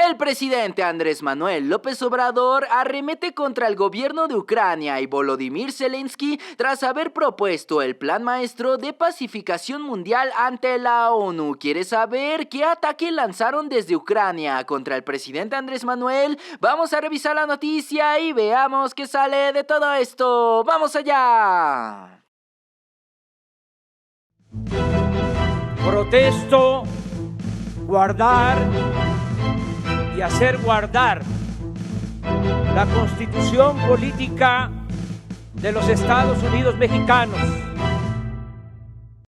El presidente Andrés Manuel López Obrador arremete contra el gobierno de Ucrania y Volodymyr Zelensky tras haber propuesto el Plan Maestro de Pacificación Mundial ante la ONU. ¿Quieres saber qué ataque lanzaron desde Ucrania contra el presidente Andrés Manuel? Vamos a revisar la noticia y veamos qué sale de todo esto. ¡Vamos allá! Protesto guardar y hacer guardar la Constitución política de los Estados Unidos mexicanos.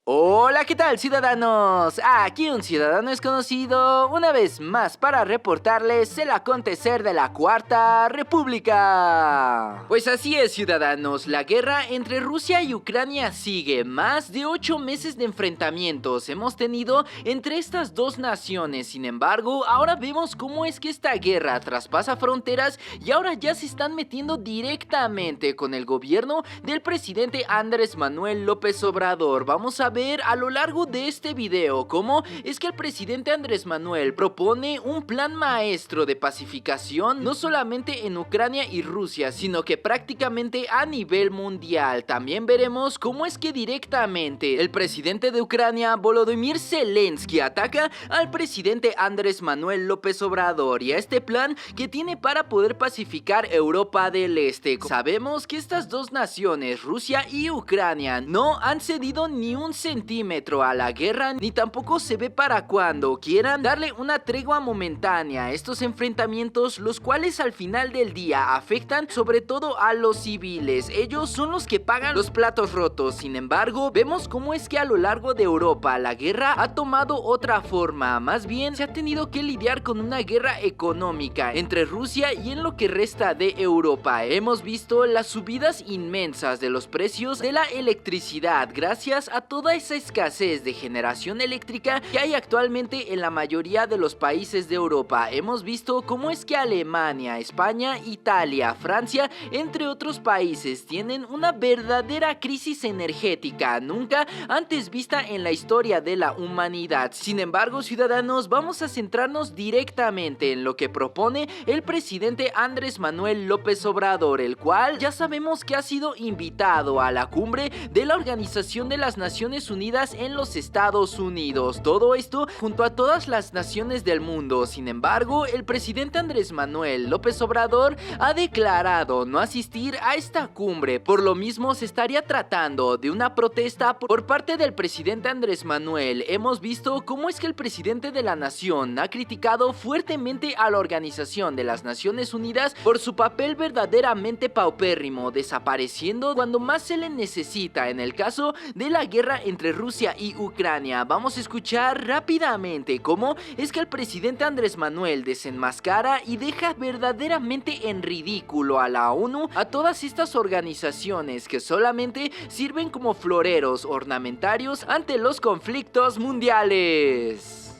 Hola, ¿qué tal, ciudadanos? Aquí un ciudadano es conocido una vez más para reportarles el acontecer de la Cuarta República. Pues así es, ciudadanos, la guerra entre Rusia y Ucrania sigue. Más de 8 meses de enfrentamientos hemos tenido entre estas dos naciones. Sin embargo, ahora vemos cómo es que esta guerra traspasa fronteras y ahora ya se están metiendo directamente con el gobierno del presidente Andrés Manuel López Obrador. Vamos a ver a lo largo de este video cómo es que el presidente Andrés Manuel propone un plan maestro de pacificación no solamente en Ucrania y Rusia, sino que prácticamente a nivel mundial. También veremos cómo es que directamente el presidente de Ucrania, Volodymyr Zelensky, ataca al presidente Andrés Manuel López Obrador y a este plan que tiene para poder pacificar Europa del Este. Sabemos que estas dos naciones, Rusia y Ucrania, no han cedido ni un centímetro a la guerra, ni tampoco se ve para cuando quieran darle una tregua momentánea a estos enfrentamientos, los cuales al final del día afectan sobre todo a los civiles. Ellos son los que pagan los platos rotos. Sin embargo, vemos cómo es que a lo largo de Europa la guerra ha tomado otra forma. Más bien se ha tenido que lidiar con una guerra económica entre Rusia y en lo que resta de Europa. Hemos visto las subidas inmensas de los precios de la electricidad gracias a toda esa escasez de generación eléctrica que hay actualmente en la mayoría de los países de Europa. Hemos visto cómo es que Alemania, España, Italia, Francia, entre otros países, tienen una verdadera crisis energética nunca antes vista en la historia de la humanidad. Sin embargo, ciudadanos, vamos a centrarnos directamente en lo que propone el presidente Andrés Manuel López Obrador, el cual ya sabemos que ha sido invitado a la cumbre de la Organización de las Naciones Unidas en los Estados Unidos. Todo esto junto a todas las naciones del mundo. Sin embargo, el presidente Andrés Manuel López Obrador ha declarado no asistir a esta cumbre. Por lo mismo, se estaría tratando de una protesta por parte del presidente Andrés Manuel. Hemos visto cómo es que el presidente de la nación ha criticado fuertemente a la Organización de las Naciones Unidas por su papel verdaderamente paupérrimo, desapareciendo cuando más se le necesita en el caso de la guerra entre Rusia y Ucrania. Vamos a escuchar rápidamente cómo es que el presidente Andrés Manuel desenmascara y deja verdaderamente en ridículo a la ONU, a todas estas organizaciones que solamente sirven como floreros ornamentarios ante los conflictos mundiales.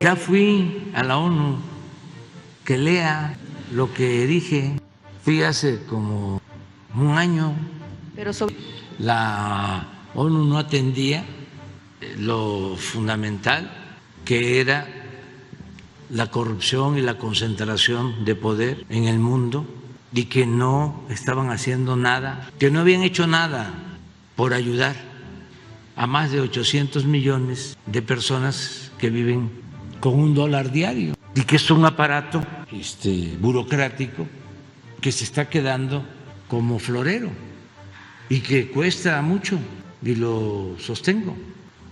Ya fui a la ONU, que lea lo que dije. Fui hace como un año. Pero sobre... La ONU no atendía lo fundamental, que era la corrupción y la concentración de poder en el mundo, y que no estaban haciendo nada, que no habían hecho nada por ayudar a más de 800 millones de personas que viven con $1 diario, y que es un aparato burocrático que se está quedando como florero y que cuesta mucho, y lo sostengo.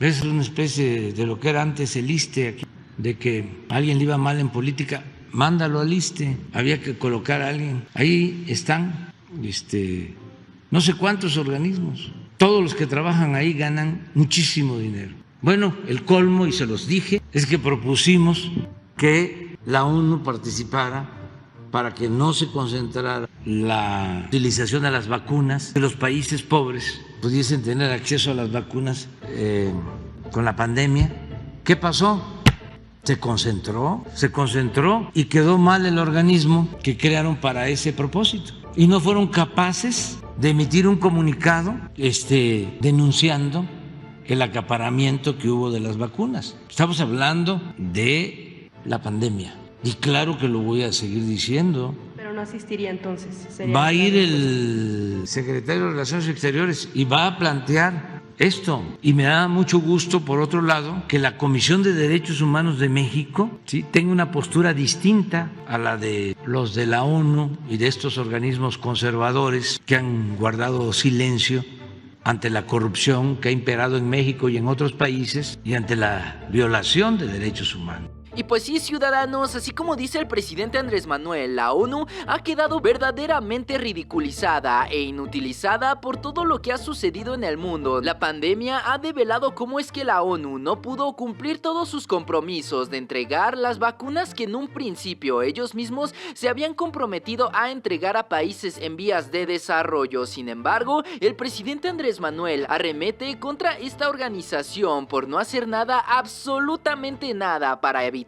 Es una especie de lo que era antes el ISSSTE aquí, de que a alguien le iba mal en política, mándalo al ISSSTE, había que colocar a alguien. Ahí están no sé cuántos organismos, todos los que trabajan ahí ganan muchísimo dinero. Bueno, el colmo, y se los dije, es que propusimos que la ONU participara para que no se concentrara la utilización de las vacunas, que los países pobres pudiesen tener acceso a las vacunas con la pandemia. ¿Qué pasó? Se concentró y quedó mal el organismo que crearon para ese propósito. Y no fueron capaces de emitir un comunicado denunciando el acaparamiento que hubo de las vacunas. Estamos hablando de la pandemia. Y claro que lo voy a seguir diciendo. Pero no asistiría entonces. Va a ir el secretario de Relaciones Exteriores y va a plantear esto. Y me da mucho gusto, por otro lado, que la Comisión de Derechos Humanos de México, ¿sí?, tenga una postura distinta a la de los de la ONU y de estos organismos conservadores que han guardado silencio ante la corrupción que ha imperado en México y en otros países y ante la violación de derechos humanos. Y pues sí, ciudadanos, así como dice el presidente Andrés Manuel, la ONU ha quedado verdaderamente ridiculizada e inutilizada por todo lo que ha sucedido en el mundo. La pandemia ha develado cómo es que la ONU no pudo cumplir todos sus compromisos de entregar las vacunas que en un principio ellos mismos se habían comprometido a entregar a países en vías de desarrollo. Sin embargo, el presidente Andrés Manuel arremete contra esta organización por no hacer nada, absolutamente nada, para evitar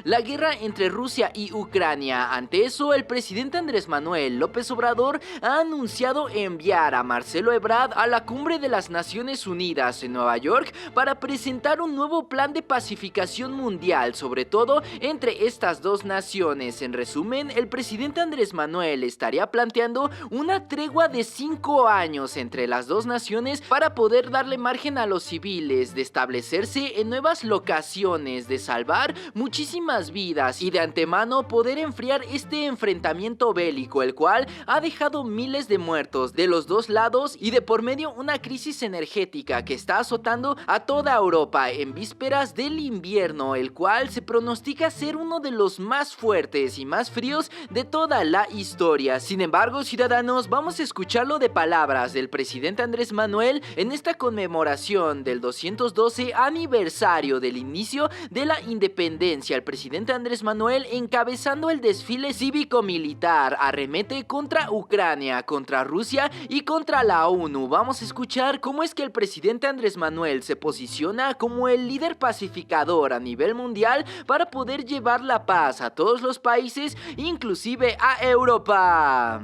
la guerra entre Rusia y Ucrania. Ante eso, el presidente Andrés Manuel López Obrador ha anunciado enviar a Marcelo Ebrard a la Cumbre de las Naciones Unidas en Nueva York para presentar un nuevo plan de pacificación mundial, sobre todo entre estas dos naciones. En resumen, el presidente Andrés Manuel estaría planteando una tregua de 5 años entre las dos naciones para poder darle margen a los civiles de establecerse en nuevas locaciones, de salvar muchísimas vidas y de antemano poder enfriar este enfrentamiento bélico, el cual ha dejado miles de muertos de los dos lados y de por medio una crisis energética que está azotando a toda Europa en vísperas del invierno, el cual se pronostica ser uno de los más fuertes y más fríos de toda la historia. Sin embargo, ciudadanos, vamos a escucharlo de palabras del presidente Andrés Manuel en esta conmemoración del 212 aniversario del inicio de la independencia. El presidente Andrés Manuel, encabezando el desfile cívico-militar, arremete contra Ucrania, contra Rusia y contra la ONU. Vamos a escuchar cómo es que el presidente Andrés Manuel se posiciona como el líder pacificador a nivel mundial para poder llevar la paz a todos los países, inclusive a Europa.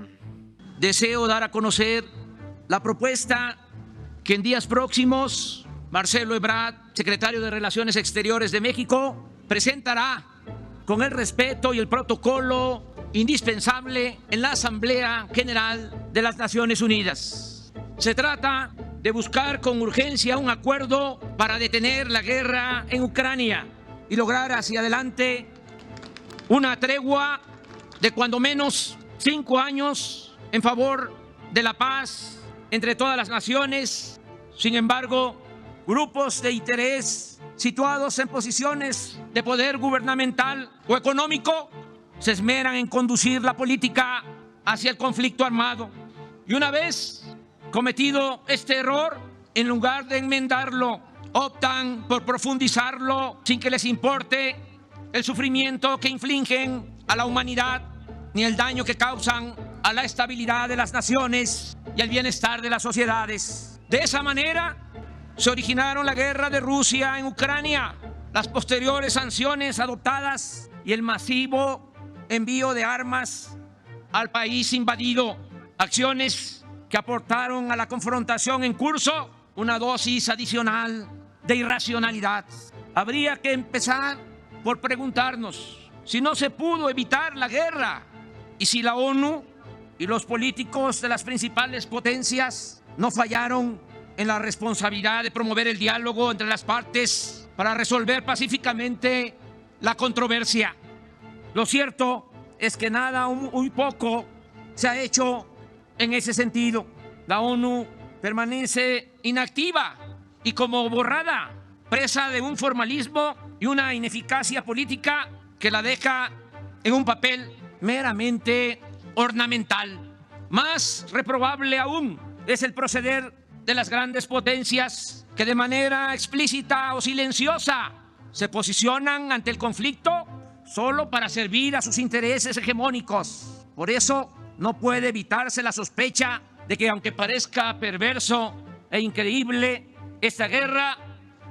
Deseo dar a conocer la propuesta que en días próximos Marcelo Ebrard, secretario de Relaciones Exteriores de México, presentará con el respeto y el protocolo indispensable en la Asamblea General de las Naciones Unidas. Se trata de buscar con urgencia un acuerdo para detener la guerra en Ucrania y lograr hacia adelante una tregua de cuando menos 5 años en favor de la paz entre todas las naciones. Sin embargo, grupos de interés situados en posiciones de poder gubernamental o económico se esmeran en conducir la política hacia el conflicto armado. Y una vez cometido este error, en lugar de enmendarlo, optan por profundizarlo sin que les importe el sufrimiento que infligen a la humanidad ni el daño que causan a la estabilidad de las naciones y al bienestar de las sociedades. De esa manera se originaron la guerra de Rusia en Ucrania, las posteriores sanciones adoptadas y el masivo envío de armas al país invadido, acciones que aportaron a la confrontación en curso una dosis adicional de irracionalidad. Habría que empezar por preguntarnos si no se pudo evitar la guerra y si la ONU y los políticos de las principales potencias no fallaron en la responsabilidad de promover el diálogo entre las partes para resolver pacíficamente la controversia. Lo cierto es que nada, muy poco se ha hecho en ese sentido. La ONU permanece inactiva y como borrada, presa de un formalismo y una ineficacia política que la deja en un papel meramente ornamental. Más reprobable aún es el proceder de las grandes potencias que de manera explícita o silenciosa se posicionan ante el conflicto solo para servir a sus intereses hegemónicos. Por eso no puede evitarse la sospecha de que, aunque parezca perverso e increíble, esta guerra,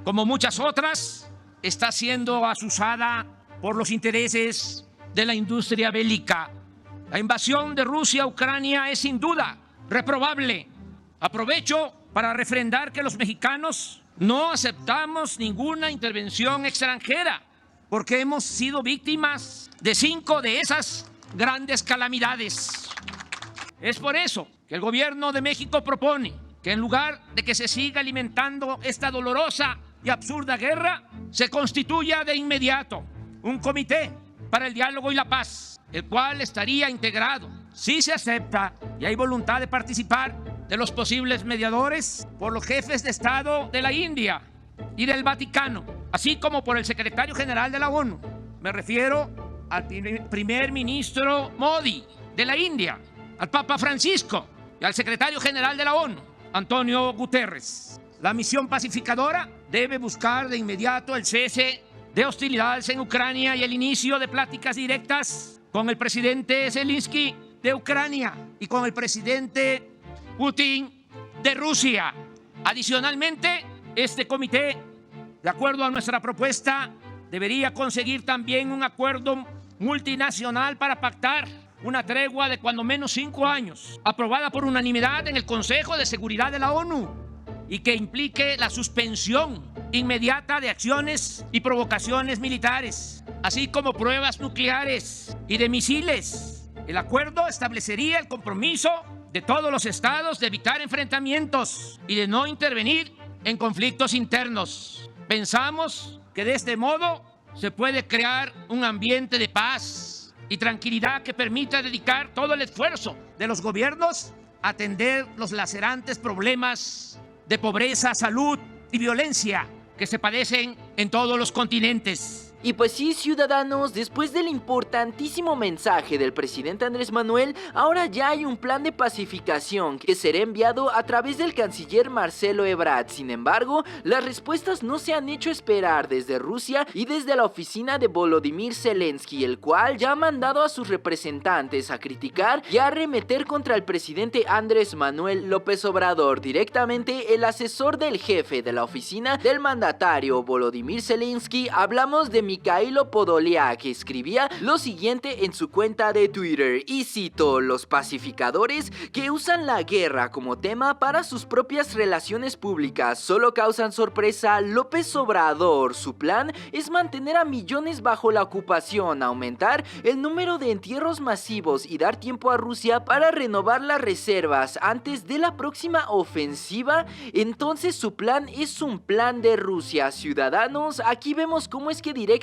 como muchas otras, está siendo azuzada por los intereses de la industria bélica. La invasión de Rusia a Ucrania es sin duda reprobable. Aprovecho para refrendar que los mexicanos no aceptamos ninguna intervención extranjera, porque hemos sido víctimas de 5 de esas grandes calamidades. Es por eso que el gobierno de México propone que en lugar de que se siga alimentando esta dolorosa y absurda guerra, se constituya de inmediato un comité para el diálogo y la paz, el cual estaría integrado, si se acepta y hay voluntad de participar, de los posibles mediadores por los jefes de Estado de la India y del Vaticano, así como por el secretario general de la ONU. Me refiero al primer ministro Modi de la India, al Papa Francisco y al secretario general de la ONU, Antonio Guterres. La misión pacificadora debe buscar de inmediato el cese de hostilidades en Ucrania y el inicio de pláticas directas con el presidente Zelensky de Ucrania y con el presidente Putin de Rusia. Adicionalmente, este comité, de acuerdo a nuestra propuesta, debería conseguir también un acuerdo multinacional para pactar una tregua de cuando menos 5 años, aprobada por unanimidad en el Consejo de Seguridad de la ONU, y que implique la suspensión inmediata de acciones y provocaciones militares, así como pruebas nucleares y de misiles. El acuerdo establecería el compromiso de todos los estados de evitar enfrentamientos y de no intervenir en conflictos internos. Pensamos que de este modo se puede crear un ambiente de paz y tranquilidad que permita dedicar todo el esfuerzo de los gobiernos a atender los lacerantes problemas de pobreza, salud y violencia que se padecen en todos los continentes. Y pues sí, ciudadanos, después del importantísimo mensaje del presidente Andrés Manuel, ahora ya hay un plan de pacificación que será enviado a través del canciller Marcelo Ebrard. Sin embargo, las respuestas no se han hecho esperar desde Rusia y desde la oficina de Volodymyr Zelensky, el cual ya ha mandado a sus representantes a criticar y a arremeter contra el presidente Andrés Manuel López Obrador. Directamente, el asesor del jefe de la oficina del mandatario Volodymyr Zelensky, hablamos de Mikhailo Podolyak, que escribía lo siguiente en su cuenta de Twitter, y cito: los pacificadores que usan la guerra como tema para sus propias relaciones públicas solo causan sorpresa. López Obrador, su plan es mantener a millones bajo la ocupación, aumentar el número de entierros masivos y dar tiempo a Rusia para renovar las reservas antes de la próxima ofensiva. Entonces su plan es un plan de Rusia. Ciudadanos, aquí vemos cómo es que directamente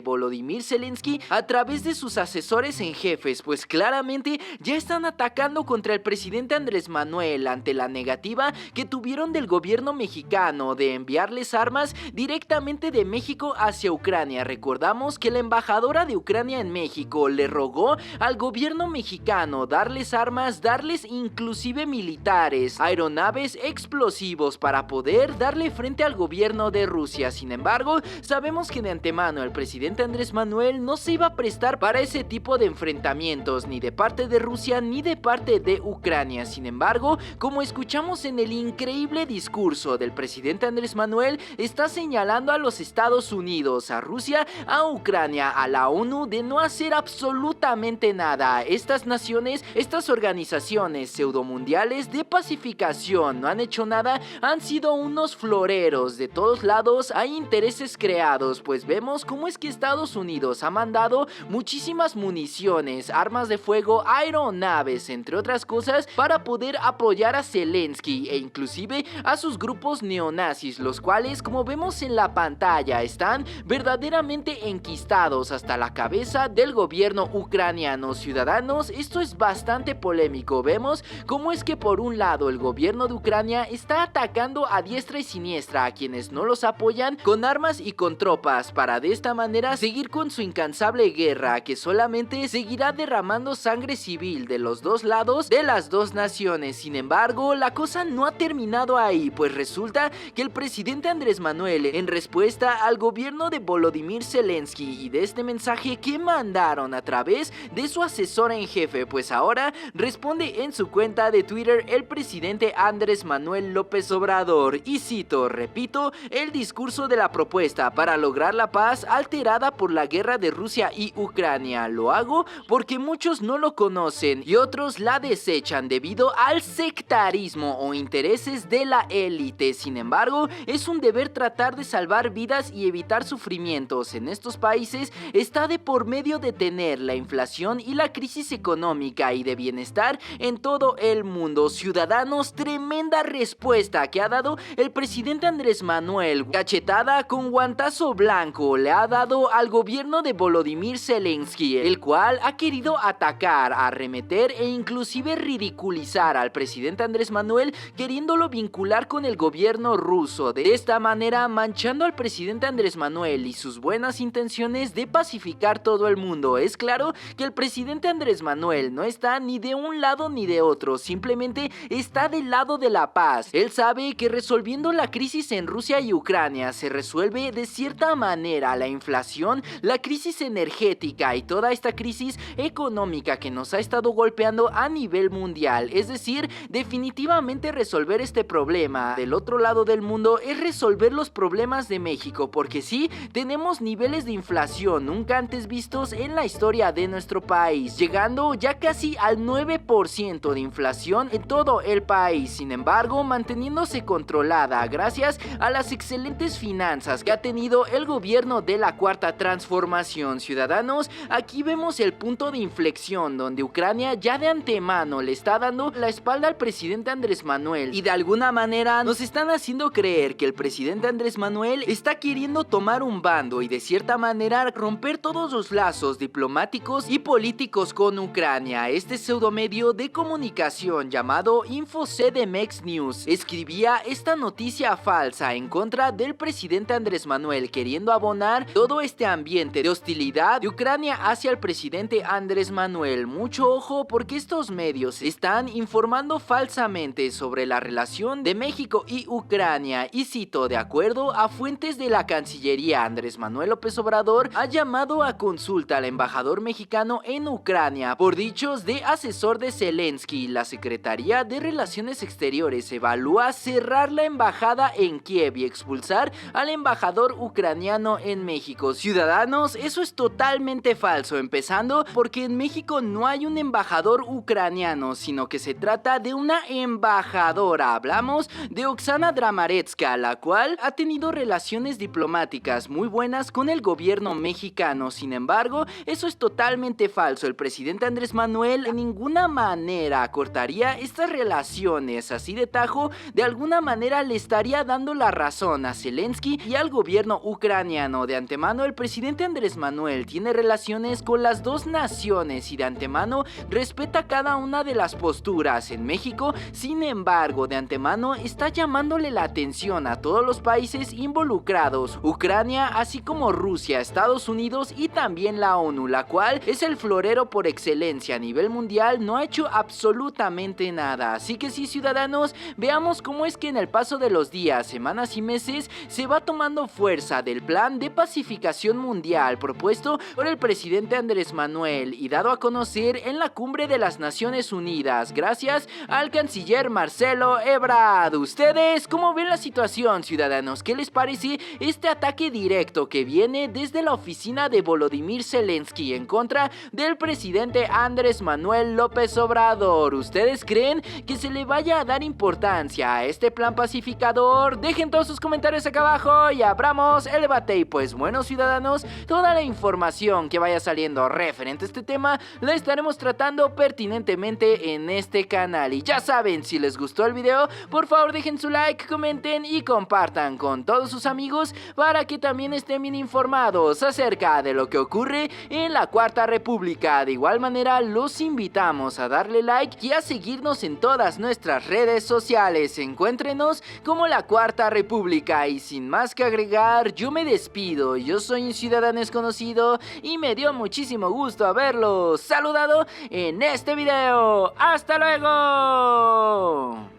Volodymyr Zelensky, a través de sus asesores en jefes, pues claramente ya están atacando contra el presidente Andrés Manuel ante la negativa que tuvieron del gobierno mexicano de enviarles armas directamente de México hacia Ucrania. Recordamos que la embajadora de Ucrania en México le rogó al gobierno mexicano darles armas, darles inclusive militares, aeronaves, explosivos para poder darle frente al gobierno de Rusia. Sin embargo, sabemos que de antemano el presidente Andrés Manuel no se iba a prestar para ese tipo de enfrentamientos, ni de parte de Rusia ni de parte de Ucrania. Sin embargo, como escuchamos en el increíble discurso del presidente Andrés Manuel, está señalando a los Estados Unidos, a Rusia, a Ucrania, a la ONU de no hacer absolutamente nada. Estas naciones, estas organizaciones pseudomundiales de pacificación no han hecho nada, han sido unos floreros. De todos lados hay intereses creados, pues vemos cómo es que Estados Unidos ha mandado muchísimas municiones, armas de fuego, aeronaves, entre otras cosas, para poder apoyar a Zelensky e inclusive a sus grupos neonazis, los cuales, como vemos en la pantalla, están verdaderamente enquistados hasta la cabeza del gobierno ucraniano. Ciudadanos, esto es bastante polémico. Vemos cómo es que por un lado el gobierno de Ucrania está atacando a diestra y siniestra a quienes no los apoyan con armas y con tropas, para de esta manera seguir con su incansable guerra que solamente seguirá derramando sangre civil de los dos lados de las dos naciones. Sin embargo, la cosa no ha terminado ahí, pues resulta que el presidente Andrés Manuel, en respuesta al gobierno de Volodymyr Zelensky y de este mensaje que mandaron a través de su asesor en jefe, pues ahora responde en su cuenta de Twitter el presidente Andrés Manuel López Obrador, y cito, repito, el discurso de la propuesta para lograr la paz paz alterada por la guerra de Rusia y Ucrania. Lo hago porque muchos no lo conocen y otros la desechan debido al sectarismo o intereses de la élite. Sin embargo, es un deber tratar de salvar vidas y evitar sufrimientos. En estos países está de por medio detener la inflación y la crisis económica y de bienestar en todo el mundo. Ciudadanos, tremenda respuesta que ha dado el presidente Andrés Manuel. Cachetada con guantazo blanco le ha dado al gobierno de Volodymyr Zelensky, el cual ha querido atacar, arremeter e inclusive ridiculizar al presidente Andrés Manuel, queriéndolo vincular con el gobierno ruso. De esta manera, manchando al presidente Andrés Manuel y sus buenas intenciones de pacificar todo el mundo. Es claro que el presidente Andrés Manuel no está ni de un lado ni de otro, simplemente está del lado de la paz. Él sabe que resolviendo la crisis en Rusia y Ucrania se resuelve de cierta manera la inflación, la crisis energética y toda esta crisis económica que nos ha estado golpeando a nivel mundial. Es decir, definitivamente resolver este problema del otro lado del mundo es resolver los problemas de México, porque sí, tenemos niveles de inflación nunca antes vistos en la historia de nuestro país, llegando ya casi al 9% de inflación en todo el país. Sin embargo, manteniéndose controlada gracias a las excelentes finanzas que ha tenido el gobierno de la Cuarta Transformación. Ciudadanos, aquí vemos el punto de inflexión donde Ucrania ya de antemano le está dando la espalda al presidente Andrés Manuel y de alguna manera nos están haciendo creer que el presidente Andrés Manuel está queriendo tomar un bando y de cierta manera romper todos los lazos diplomáticos y políticos con Ucrania. Este pseudomedio de comunicación llamado InfoCDMX News escribía esta noticia falsa en contra del presidente Andrés Manuel, queriendo abonar todo este ambiente de hostilidad de Ucrania hacia el presidente Andrés Manuel. Mucho ojo, porque estos medios están informando falsamente sobre la relación de México y Ucrania, y cito: de acuerdo a fuentes de la Cancillería, Andrés Manuel López Obrador ha llamado a consulta al embajador mexicano en Ucrania. Por dichos de asesor de Zelensky, la Secretaría de Relaciones Exteriores evalúa cerrar la embajada en Kiev y expulsar al embajador ucraniano en México. Ciudadanos, eso es totalmente falso, empezando porque en México no hay un embajador ucraniano, sino que se trata de una embajadora. Hablamos de Oksana Dramaretska, la cual ha tenido relaciones diplomáticas muy buenas con el gobierno mexicano. Sin embargo, eso es totalmente falso. El presidente Andrés Manuel de ninguna manera cortaría estas relaciones así de tajo. De alguna manera le estaría dando la razón a Zelensky y al gobierno ucraniano. De antemano, el presidente Andrés Manuel tiene relaciones con las dos naciones y de antemano respeta cada una de las posturas en México. Sin embargo, de antemano está llamándole la atención a todos los países involucrados, Ucrania, así como Rusia, Estados Unidos y también la ONU, la cual es el florero por excelencia a nivel mundial. No ha hecho absolutamente nada. Así que sí, ciudadanos, veamos cómo es que en el paso de los días, semanas y meses se va tomando fuerza del plan de pacificación mundial propuesto por el presidente Andrés Manuel y dado a conocer en la cumbre de las Naciones Unidas gracias al canciller Marcelo Ebrard. ¿Ustedes cómo ven la situación, ciudadanos? ¿Qué les parece este ataque directo que viene desde la oficina de Volodymyr Zelensky en contra del presidente Andrés Manuel López Obrador? ¿Ustedes creen que se le vaya a dar importancia a este plan pacificador? Dejen todos sus comentarios acá abajo y abramos el debate. Y pues bueno, ciudadanos, toda la información que vaya saliendo referente a este tema la estaremos tratando pertinentemente en este canal. Y ya saben, si les gustó el video, por favor dejen su like, comenten y compartan con todos sus amigos para que también estén bien informados acerca de lo que ocurre en la Cuarta República. De igual manera, los invitamos a darle like y a seguirnos en todas nuestras redes sociales. Encuéntrenos como la Cuarta República. Y sin más que agregar, yo me despido. Yo soy un ciudadano desconocido y me dio muchísimo gusto haberlos saludado en este video. ¡Hasta luego!